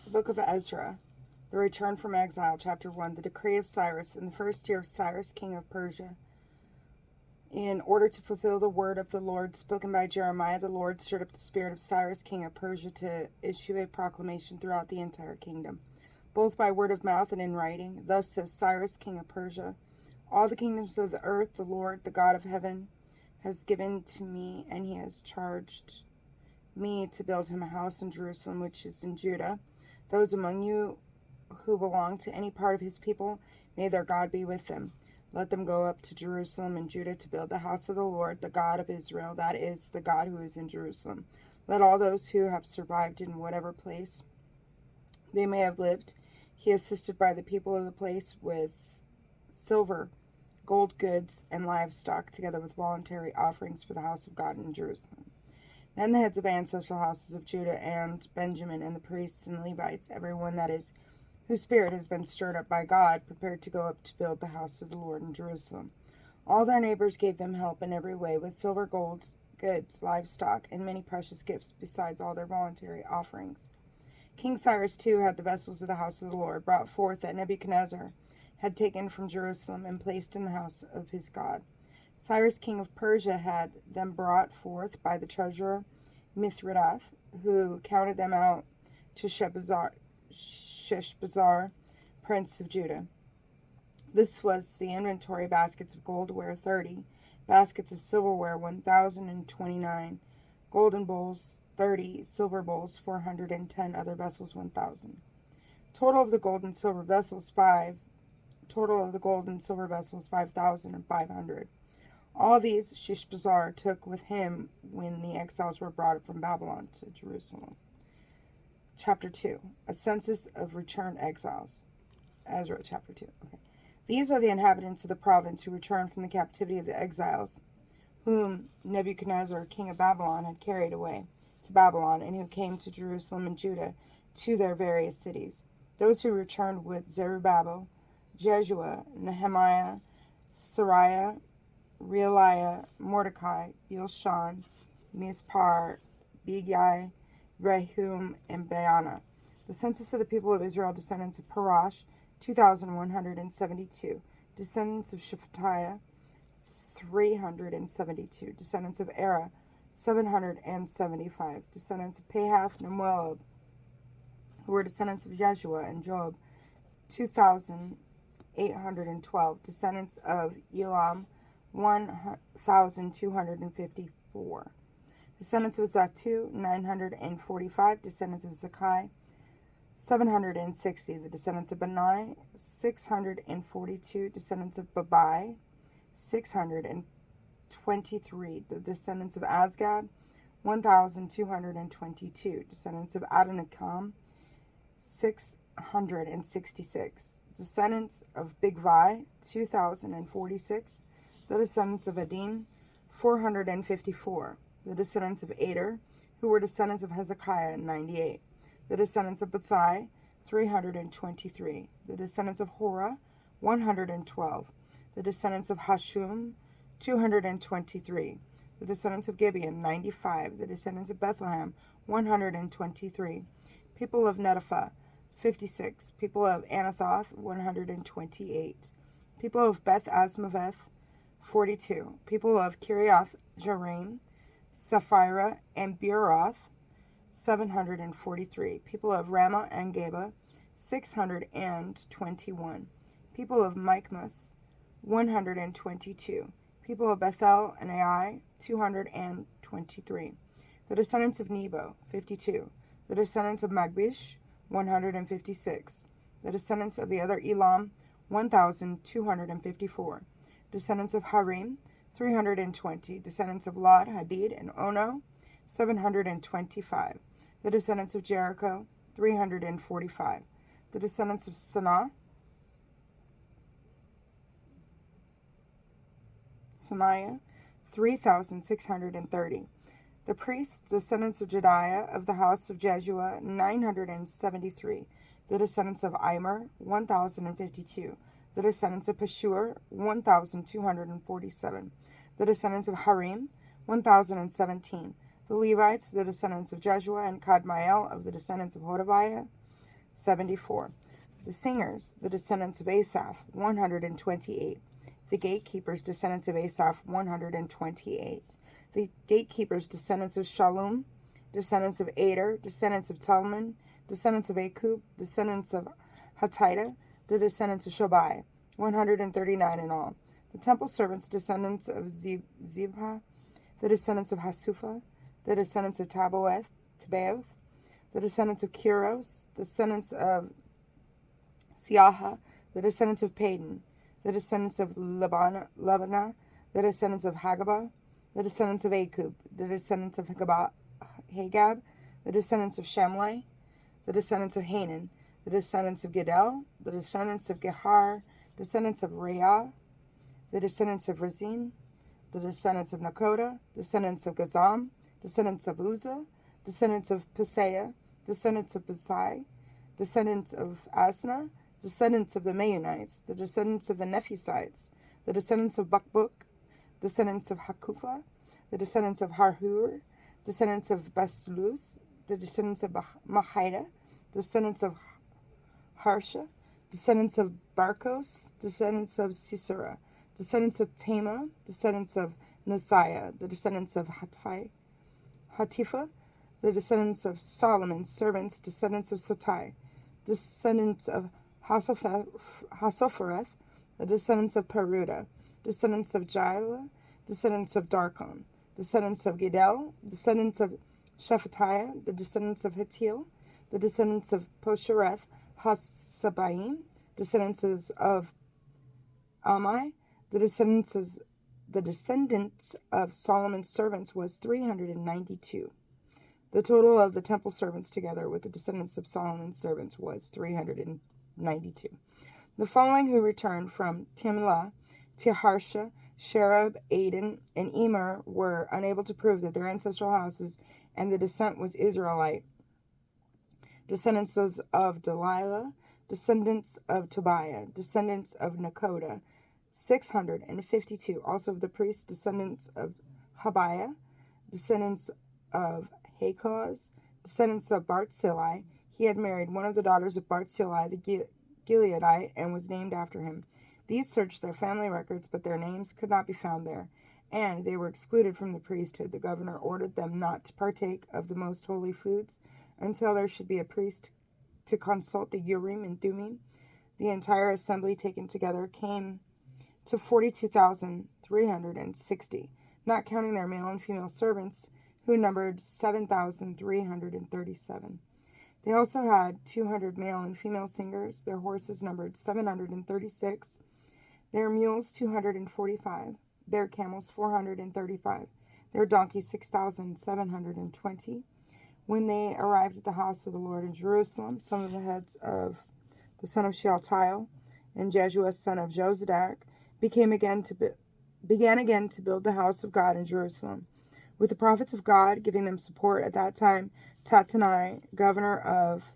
The Book of Ezra, The Return from Exile, Chapter 1, The Decree of Cyrus, in the first year of Cyrus, king of Persia. In order to fulfill the word of the Lord spoken by Jeremiah, the Lord stirred up the spirit of Cyrus, king of Persia, to issue a proclamation throughout the entire kingdom, both by word of mouth and in writing. Thus says Cyrus, king of Persia, all the kingdoms of the earth, the Lord, the God of heaven, has given to me, and he has charged me to build him a house in Jerusalem, which is in Judah. Those among you who belong to any part of his people, may their God be with them. Let them go up to Jerusalem and Judah to build the house of the Lord, the God of Israel, that is, the God who is in Jerusalem. Let all those who have survived in whatever place they may have lived, he assisted by the people of the place with silver, gold goods, and livestock, together with voluntary offerings for the house of God in Jerusalem. Then the heads of ancestral houses of Judah and Benjamin, and the priests and Levites, everyone that is, whose spirit has been stirred up by God, prepared to go up to build the house of the Lord in Jerusalem. All their neighbors gave them help in every way, with silver, gold, goods, livestock, and many precious gifts, besides all their voluntary offerings. King Cyrus too had the vessels of the house of the Lord brought forth that Nebuchadnezzar had taken from Jerusalem and placed in the house of his God. Cyrus, king of Persia, had them brought forth by the treasurer Mithridath, who counted them out to Sheshbazzar, prince of Judah. This was the inventory: baskets of goldware 30, baskets of silverware 1,029, golden bowls 30, silver bowls 410, other vessels 1,000. Total of the gold and silver vessels 5,500. All these Sheshbazzar took with him when the exiles were brought from Babylon to Jerusalem. Chapter 2. A census of returned exiles. Ezra chapter 2. Okay. These are the inhabitants of the province who returned from the captivity of the exiles, whom Nebuchadnezzar, king of Babylon, had carried away to Babylon, and who came to Jerusalem and Judah, to their various cities. Those who returned with Zerubbabel, Jeshua, Nehemiah, Sariah, Realiah, Mordecai, Bilshan, Mispar, Bigai, Rehum, and Baana. The census of the people of Israel, descendants of Parash, 2,172. Descendants of Shephatiah, 372. Descendants of Era, 775. Descendants of Pahath and Moab, who were descendants of Jeshua and Job, 2,812. Descendants of Elam, 1,254. Descendants of Zatu, 945. Descendants of Zakai, 760. The descendants of Benai, 642. Descendants of Babai, 623. The descendants of Azgad, 1,222. Descendants of Adonikam, 666. Descendants of Bigvai, 2,046. The descendants of Adin, 454. The descendants of Ader, who were descendants of Hezekiah, 98. The descendants of Batsai, 323. The descendants of Horah, 112. The descendants of Hashum, 223. The descendants of Gibeon, 95. The descendants of Bethlehem, 123. People of Netopha, 56. People of Anathoth, 128. People of Beth Asmaveth, 42. People of Kiriath Jearim, Sapphira, and Beeroth, 743. People of Ramah and Geba, 621. People of Michmas, 122. People of Bethel and Ai, 223. The descendants of Nebo, 52. The descendants of Magbish, 156. The descendants of the other Elam, 1,254. Descendants of Harim, 320. Descendants of Lod, Hadid, and Ono, 725. The descendants of Jericho, 345. The descendants of Saniah, 3,630. The priests, descendants of Jediah, of the house of Jeshua, 973. The descendants of Immer, 1,052. The descendants of Pashur, 1,247. The descendants of Harim, 1,017. The Levites, the descendants of Jeshua and Kadmiel, of the descendants of Hodaviah, 74. The singers, the descendants of Asaph, 128. The gatekeepers, descendants of Asaph, 128. The gatekeepers, descendants of Shallum, descendants of Ader, descendants of Talmon, descendants of Akub, descendants of Hatita, the descendants of Shobai, 139 in all. The temple servants, descendants of Zibha, the descendants of Hasufa, the descendants of Tabaoth, the descendants of Kuros, the descendants of Siaha, the descendants of Padon, the descendants of Lebanah, the descendants of Hagabah, the descendants of Akub, the descendants of Hagab, the descendants of Shamlai, the descendants of Hanan, the descendants of Gedel, the descendants of Gehar, descendants of Reah, the descendants of Rezin, the descendants of Nakoda, descendants of Gazam, descendants of Uzzah, descendants of Paseah, descendants of Besai, descendants of Asna, descendants of the Meunites, the descendants of the Nephusites, the descendants of Bakbuk, descendants of Hakufa, the descendants of Harhur, descendants of Basluth, the descendants of Mahida, descendants of Harsha, descendants of Barkos, descendants of Sisera, descendants of Tema, descendants of Nasiah, the descendants of Hatifa, the descendants of Solomon's servants, descendants of Sotai, descendants of Hasophereth, the descendants of Peruda, descendants of Jaila, descendants of Darkon, descendants of Gedel, descendants of Shephatiah, the descendants of Hittil, the descendants of Poshereth, Hasabaim, descendants of Amai, the descendants of Solomon's servants was 392. The total of the temple servants together with the descendants of Solomon's servants was 392. The following who returned from Timlah, Tiharsha, Sherab, Aden, and Emer were unable to prove that their ancestral houses and the descent was Israelite. Descendants of Delilah, descendants of Tobiah, descendants of Nakoda, 652. Also of the priests, descendants of Habiah, descendants of Hakoz, descendants of Barzillai. He had married one of the daughters of Barzillai the Gileadite and was named after him. These searched their family records, but their names could not be found there, and they were excluded from the priesthood. The governor ordered them not to partake of the most holy foods until there should be a priest to consult the Urim and Thummim. The entire assembly taken together came to 42,360, not counting their male and female servants, who numbered 7,337. They also had 200 male and female singers. Their horses numbered 736, their mules 245, their camels 435, their donkeys 6,720. When they arrived at the house of the Lord in Jerusalem, some of the heads of the son of Shealtiel and Jeshua son of Jozadak began again to build the house of God in Jerusalem, with the prophets of God giving them support at that time. Tattenai, governor of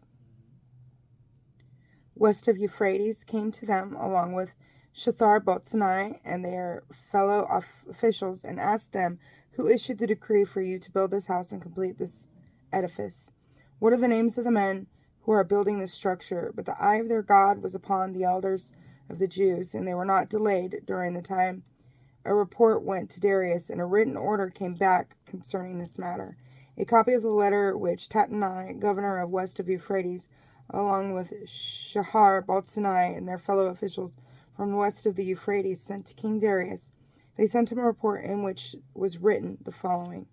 west of Euphrates, came to them along with Shethar-bozenai and their fellow officials and asked them, "Who issued the decree for you to build this house and complete this edifice? What are the names of the men who are building this structure?" But the eye of their God was upon the elders of the Jews, and they were not delayed during the time. A report went to Darius, and a written order came back concerning this matter. A copy of the letter which Tattenai, governor of west of Euphrates, along with Shethar-bozenai and their fellow officials from west of the Euphrates, sent to King Darius. They sent him a report in which was written the following.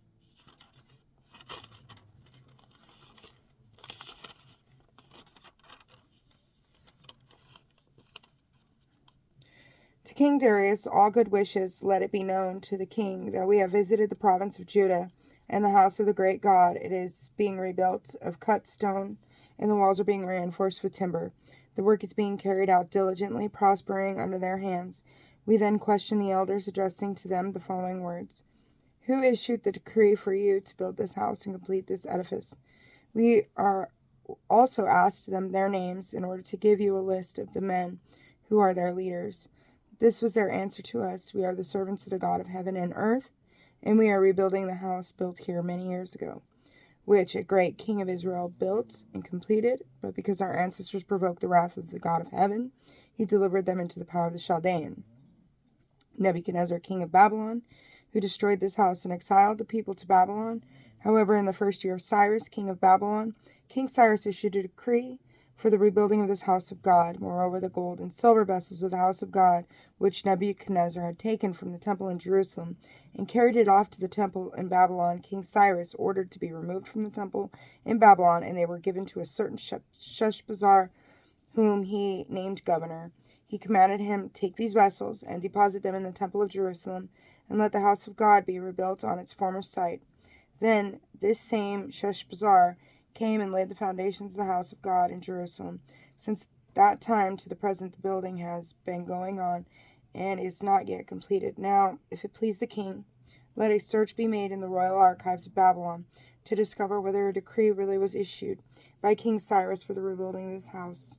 To King Darius, all good wishes, let it be known to the king that we have visited the province of Judah and the house of the great God. It is being rebuilt of cut stone, and the walls are being reinforced with timber. The work is being carried out diligently, prospering under their hands. We then questioned the elders, addressing to them the following words. Who issued the decree for you to build this house and complete this edifice? We are also asked them their names in order to give you a list of the men who are their leaders. This was their answer to us. We are the servants of the God of heaven and earth, and we are rebuilding the house built here many years ago. which a great king of Israel built and completed, but because our ancestors provoked the wrath of the God of heaven, he delivered them into the power of the Chaldean, Nebuchadnezzar, king of Babylon, who destroyed this house and exiled the people to Babylon. However, in the first year of Cyrus, king of Babylon, King Cyrus issued a decree for the rebuilding of this house of God. Moreover, the gold and silver vessels of the house of God, which Nebuchadnezzar had taken from the temple in Jerusalem and carried it off to the temple in Babylon, King Cyrus ordered to be removed from the temple in Babylon, and they were given to a certain Sheshbazzar, whom he named governor. He commanded him, take these vessels and deposit them in the temple of Jerusalem, and let the house of God be rebuilt on its former site. Then this same Sheshbazzar came and laid the foundations of the house of God in Jerusalem. Since that time to the present, the building has been going on and is not yet completed. Now, if it please the king, let a search be made in the royal archives of Babylon to discover whether a decree really was issued by King Cyrus for the rebuilding of this house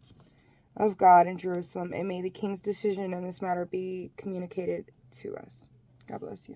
of God in Jerusalem, and may the king's decision in this matter be communicated to us. God bless you.